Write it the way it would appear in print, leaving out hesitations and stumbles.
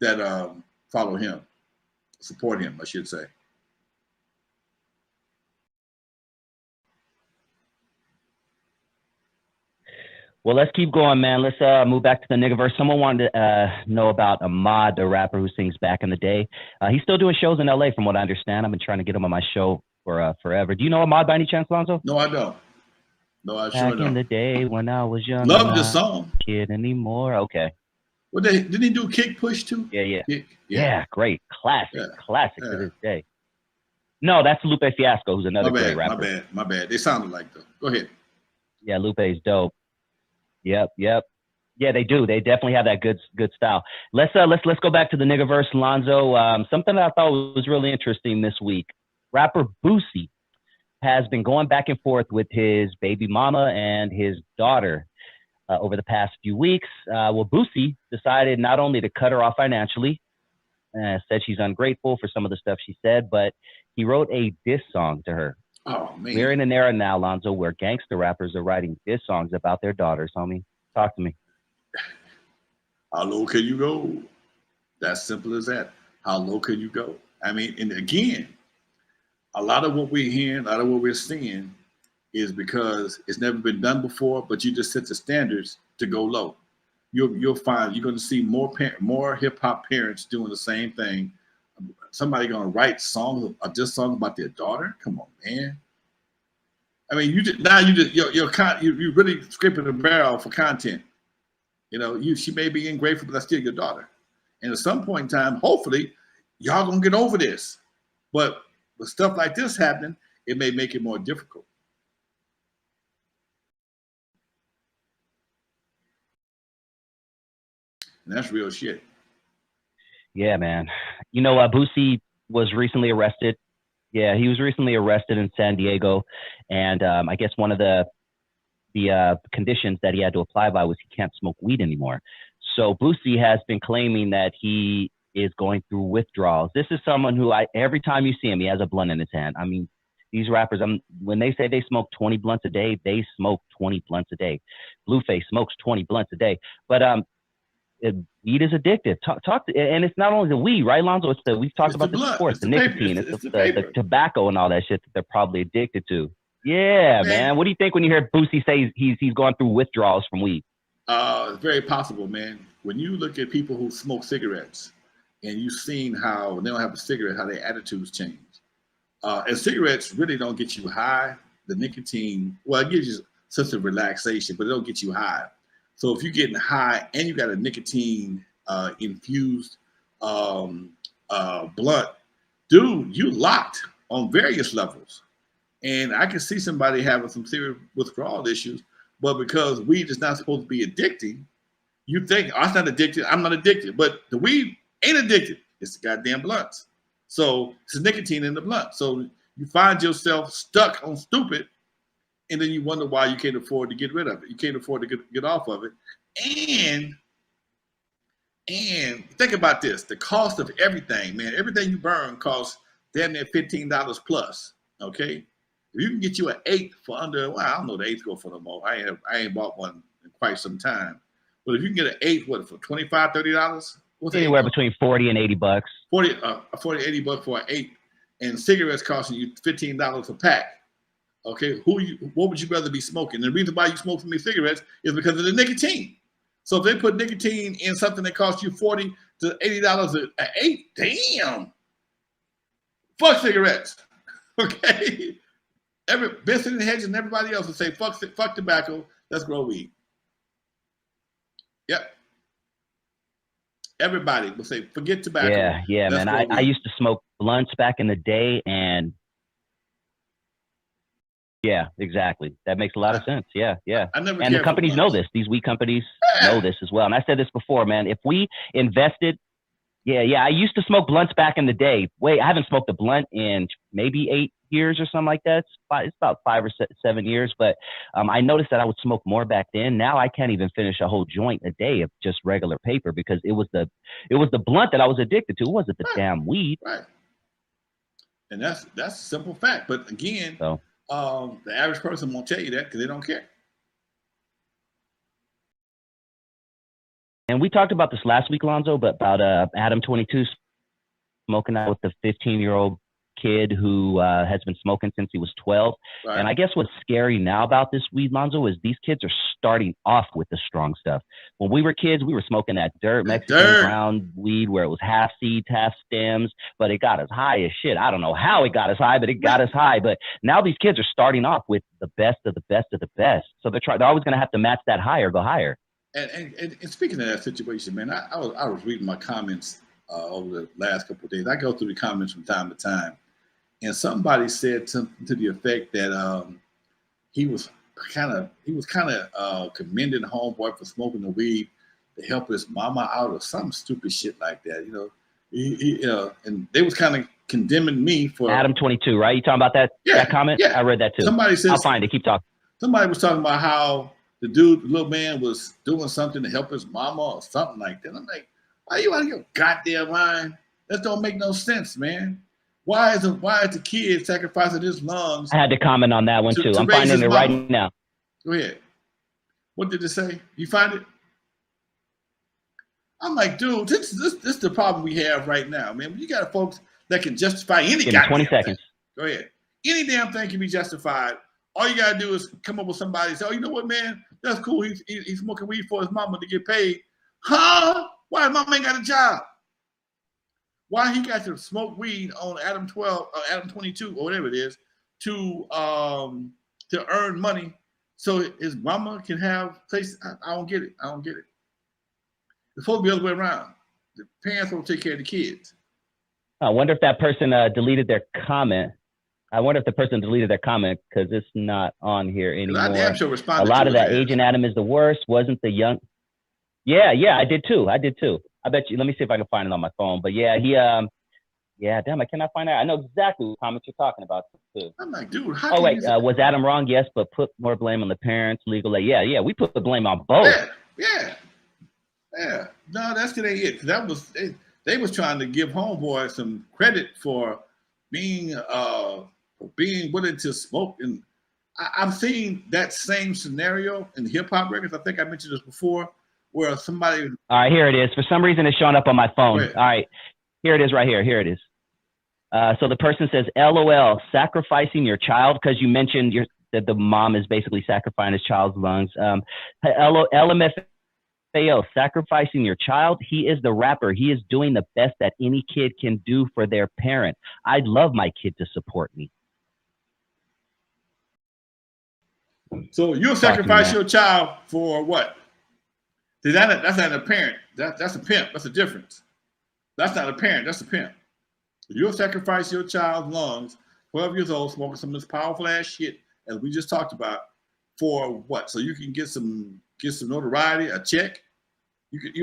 that follow him, support him, I should say. Well, let's keep going, man. Let's move back to the niggaverse. Someone wanted to know about Ahmad, the rapper who sings back in the day. He's still doing shows in LA, from what I understand. I've been trying to get him on my show for forever. Do you know Ahmad by any chance, Lonzo? No, I don't. No, I sure don't. Back in the day when I was young. Love this song. Kid anymore. Okay. Well, didn't he do Kick Push too? Yeah, great. Classic to this day. No, that's Lupe Fiasco, who's another great rapper. My bad. They sounded like though. Go ahead. Yeah, Lupe's dope. Yep. Yeah, they do. They definitely have that good style. Let's go back to the niggaverse, Lonzo. Something that I thought was really interesting this week. Rapper BOOSIE has been going back and forth with his baby mama and his daughter over the past few weeks. Well, BOOSIE decided not only to cut her off financially, said she's ungrateful for some of the stuff she said, but he wrote a diss song to her. Oh, man. We're in an era now, Lonzo, where gangster rappers are writing diss songs about their daughters, homie. Talk to me. How low can you go? That's simple as that. How low can you go? I mean, and again, a lot of what we're hearing, a lot of what we're seeing is because it's never been done before, but you just set the standards to go low. You'll find you're going to see more hip hop parents doing the same thing. Somebody going to write a diss song about their daughter? Come on, man. I mean, you're really scraping the barrel for content. You know, she may be ungrateful, but that's still your daughter. And at some point in time, hopefully, y'all gonna get over this. But with stuff like this happening, it may make it more difficult. And that's real shit. Yeah, man. You know, BOOSIE was recently arrested. Yeah, he was recently arrested in San Diego, and I guess one of the conditions that he had to apply by was he can't smoke weed anymore. So BOOSIE has been claiming that he is going through withdrawals. This is someone who every time you see him, he has a blunt in his hand. I mean, these rappers, when they say they smoke 20 blunts a day, they smoke 20 blunts a day. Blueface smokes 20 blunts a day. But weed is addictive. And it's not only the weed, right, Lonzo? We've talked about this before. It's the nicotine, it's the tobacco and all that shit that they're probably addicted to. Yeah, man. What do you think when you hear BOOSIE say he's going through withdrawals from weed? It's very possible, man. When you look at people who smoke cigarettes and you've seen how when they don't have a cigarette, how their attitudes change. And cigarettes really don't get you high. The nicotine, well, it gives you a sense of relaxation, but it don't get you high. So if you're getting high and you got a nicotine infused blunt, dude, you locked on various levels. And I can see somebody having some serious withdrawal issues, but because weed is not supposed to be addicting, you think, oh, I'm not addicted. I'm not addicted. But the weed ain't addicted. It's the goddamn blunts. So it's nicotine in the blunt. So you find yourself stuck on stupid, and then you wonder why you can't afford to get rid of it. You can't afford to get off of it. And think about this. The cost of everything, man. Everything you burn costs damn near $15 plus, okay? If you can get you an 8 for under, well, I don't know the 8s go for no more. I ain't bought one in quite some time. But if you can get an 8, what, for $25, $30? What's anywhere between 40 and 80 bucks. 40, 80 bucks for an 8. And cigarettes costing you $15 a pack. Okay, what would you rather be smoking? And the reason why you smoke so many cigarettes is because of the nicotine. So if they put nicotine in something that costs you $40 to $80 an 8, damn. Fuck cigarettes. Okay. Benson and Hedges and everybody else would say, fuck tobacco, let's grow weed. Yep. Everybody would say, forget tobacco. Yeah, man. I used to smoke blunts back in the day, and yeah, exactly. That makes a lot of sense. Yeah. And the companies know this. These weed companies know this as well. And I said this before, man. If we invested, I used to smoke blunts back in the day. Wait, I haven't smoked a blunt in maybe 8 years or something like that. It's about 5 or 7 years. But I noticed that I would smoke more back then. Now I can't even finish a whole joint a day of just regular paper because it was the blunt that I was addicted to. It wasn't the damn weed. Right. And that's a simple fact. But again, the average person won't tell you that because they don't care. and we talked about this last week, Lonzo, but about Adam 22 smoking out with the 15-year-old kid who has been smoking since he was 12. Right. And I guess what's scary now about this weed, Lonzo, is these kids are starting off with the strong stuff. When we were kids, we were smoking that Mexican brown weed where it was half seeds, half stems, but it got us high as shit. I don't know how it got us high, but it got us high. But now these kids are starting off with the best of the best of the best. So they're always going to have to match that high or go higher. And speaking of that situation, man, I was reading my comments over the last couple of days. I go through the comments from time to time. And somebody said something to the effect that he was kind of commending homeboy for smoking the weed to help his mama out or some stupid shit like that, and they was kind of condemning me for Adam 22, right? You talking about that comment? Yeah. I read that too. Somebody said, I'll find it. Keep talking. Somebody was talking about how the little man was doing something to help his mama or something like that. I'm like, why you out of your goddamn mind? That don't make no sense, man. Why is the kid sacrificing his lungs? I had to comment on that one too. I'm finding it right now. Go ahead. What did it say? You find it? I'm like, dude, this is the problem we have right now, man. You got folks that can justify any goddamn 20 seconds. Thing. Go ahead. Any damn thing can be justified. All you gotta do is come up with somebody and say, oh, you know what, man? That's cool. He's smoking weed for his mama to get paid. Huh? Why mama ain't got a job? Why he got to smoke weed on Adam 12 or Adam 22 or whatever it is to earn money so his mama can have places? I don't get it. I don't get it. It's supposed to be the other way around. The parents will take care of the kids. I wonder if that person deleted their comment. I wonder if the person deleted their comment because it's not on here anymore. I damn sure responded. A lot of that Agent Adam is the worst. Wasn't the young? Yeah, I did too. I bet you. Let me see if I can find it on my phone. But yeah, damn, I cannot find that. I know exactly what comment you're talking about too. I'm like, dude, how? Oh wait, was Adam wrong? Yes, but put more blame on the parents, legal aid. Yeah, we put the blame on both. Yeah. No, that's today it. That was they was trying to give homeboy some credit for being willing to smoke, and I've seen that same scenario in hip hop records. I think I mentioned this before, where somebody. All right, here it is. For some reason, it's showing up on my phone. All right, here it is, right here. Here it is. So the person says, "LOL, sacrificing your child," because you mentioned that the mom is basically sacrificing his child's lungs. LMFAO, sacrificing your child. He is the rapper. He is doing the best that any kid can do for their parent. I'd love my kid to support me. So you'll sacrifice your child for what? That's not a parent. That's a pimp. That's a difference. That's not a parent. That's a pimp. You'll sacrifice your child's lungs, 12 years old, smoking some of this powerful ass shit, as we just talked about, for what? So you can get some notoriety, a check. You